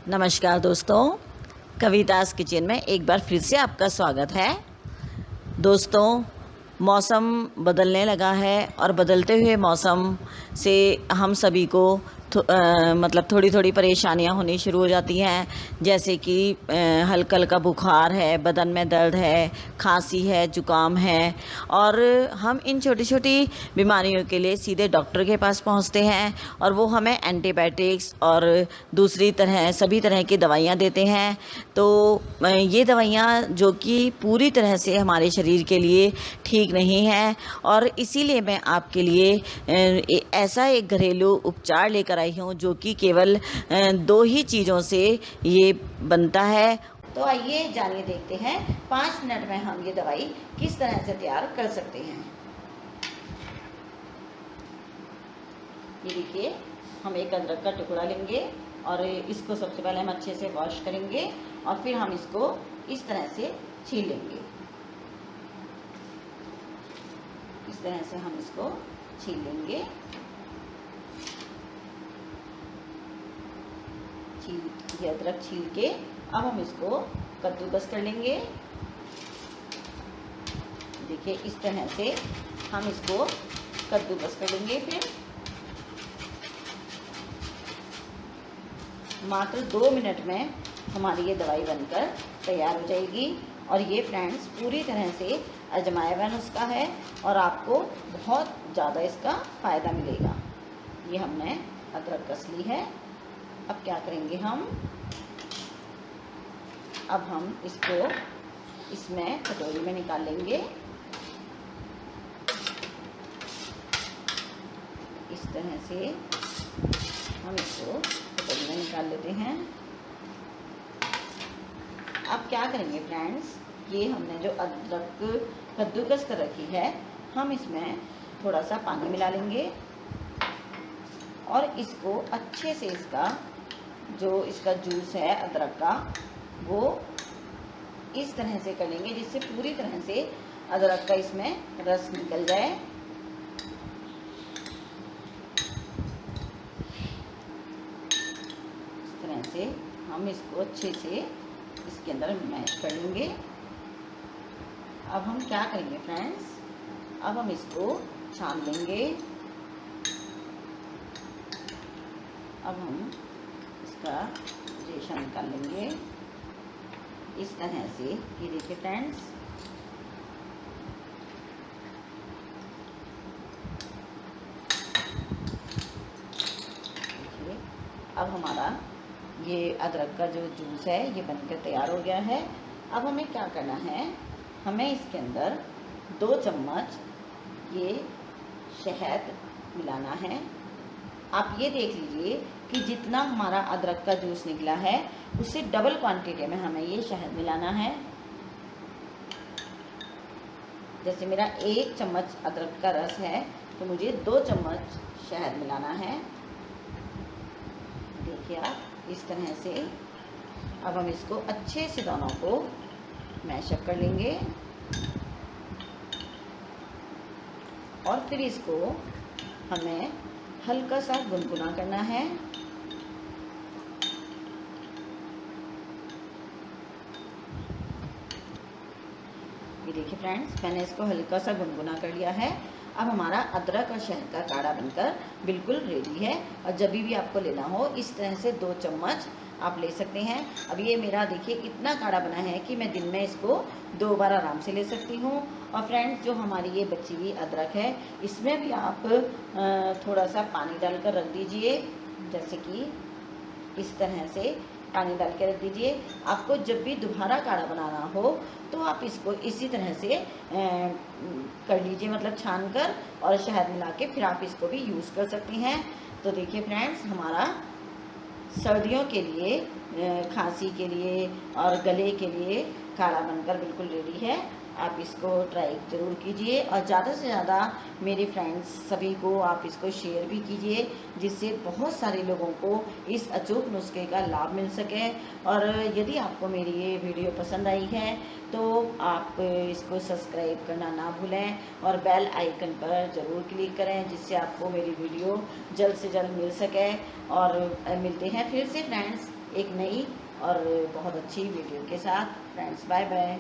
नमस्कार दोस्तों, कवितास किचन में एक बार फिर से आपका स्वागत है। दोस्तों, मौसम बदलने लगा है और बदलते हुए मौसम से हम सभी को मतलब थोड़ी थोड़ी परेशानियां होनी शुरू हो जाती हैं। जैसे कि हल्का हल्का बुखार है, बदन में दर्द है, खांसी है, जुकाम है और हम इन छोटी छोटी बीमारियों के लिए सीधे डॉक्टर के पास पहुंचते हैं और वो हमें एंटीबायोटिक्स और दूसरी तरह सभी तरह की दवाइयाँ देते हैं। तो ये दवाइयाँ जो कि पूरी तरह से हमारे शरीर के लिए ठीक नहीं है और इसीलिए मैं आपके लिए ऐसा एक घरेलू उपचार लेकर आई हूँ जो कि केवल 2 ही चीज़ों से ये बनता है। तो आइए जानिए, देखते हैं 5 मिनट में हम ये दवाई किस तरह से तैयार कर सकते हैं। ये देखिए, हम एक अदरक का टुकड़ा लेंगे और इसको सबसे पहले हम अच्छे से वॉश करेंगे और फिर हम इसको इस तरह से छील लेंगे। इस तरह से हम इसको छील लेंगे। ये अदरक छील के अब हम इसको कद्दूकस कर लेंगे। देखिए, इस तरह से हम इसको कद्दूकस कर लेंगे। फिर मात्र 2 मिनट में हमारी ये दवाई बनकर तैयार हो जाएगी और ये फ्रेंड्स पूरी तरह से आजमाया हुआ नुस्खा है और आपको बहुत ज़्यादा इसका फ़ायदा मिलेगा। ये हमने अदरक कस ली है। अब क्या करेंगे अब हम इसको इसमें कटोरी में निकाल लेंगे। इस तरह से हम इसको कटोरी में निकाल लेते हैं। अब क्या करेंगे फ्रेंड्स, ये हमने जो अदरक कद्दूकस कर रखी है, हम इसमें थोड़ा सा पानी मिला लेंगे और इसको अच्छे से इसका जूस है अदरक का, वो इस तरह से कर लेंगे जिससे पूरी तरह से अदरक का इसमें रस निकल जाए। इस तरह से हम इसको अच्छे से इसके अंदर मैश कर लेंगे। अब हम क्या करेंगे फ्रेंड्स, अब हम इसको छान लेंगे। अब हम इसका रेशा निकाल लेंगे इस तरह से। ये देखिए फ्रेंड्स, देखिए अब हमारा ये अदरक का जो जूस है ये बनकर तैयार हो गया है। अब हमें क्या करना है, हमें इसके अंदर 2 चम्मच ये शहद मिलाना है। आप ये देख लीजिए कि जितना हमारा अदरक का जूस निकला है उससे डबल क्वांटिटी में हमें ये शहद मिलाना है। जैसे मेरा 1 चम्मच अदरक का रस है तो मुझे 2 चम्मच शहद मिलाना है। देखिए आप, इस तरह से अब हम इसको अच्छे से दोनों को मैशअप कर लेंगे और फिर इसको हमें हल्का सा गुनगुना करना है। ये देखिए फ्रेंड्स, मैंने इसको हल्का सा गुनगुना कर लिया है। अब हमारा अदरक और शहद का काढ़ा बनकर बिल्कुल रेडी है और जब भी आपको लेना हो इस तरह से 2 चम्मच आप ले सकते हैं। अब ये मेरा देखिए इतना काढ़ा बना है कि मैं दिन में इसको 2 बार आराम से ले सकती हूँ। और फ्रेंड्स, जो हमारी ये बची हुई अदरक है इसमें भी आप थोड़ा सा पानी डालकर रख दीजिए। जैसे कि इस तरह से पानी डाल के रख दीजिए। आपको जब भी दोबारा काढ़ा बनाना हो तो आप इसको इसी तरह से कर लीजिए, मतलब छान कर और शहद मिला के फिर आप इसको भी यूज़ कर सकती हैं। तो देखिए फ्रेंड्स, हमारा सर्दियों के लिए, खांसी के लिए और गले के लिए काढ़ा बनकर बिल्कुल रेडी है। आप इसको ट्राई ज़रूर कीजिए और ज़्यादा से ज़्यादा मेरे फ्रेंड्स सभी को आप इसको शेयर भी कीजिए जिससे बहुत सारे लोगों को इस अचूक नुस्खे का लाभ मिल सके। और यदि आपको मेरी ये वीडियो पसंद आई है तो आप इसको सब्सक्राइब करना ना भूलें और बेल आइकन पर ज़रूर क्लिक करें जिससे आपको मेरी वीडियो जल्द से जल्द मिल सके। और मिलते हैं फिर से फ्रेंड्स एक नई और बहुत अच्छी वीडियो के साथ। Friends bye bye.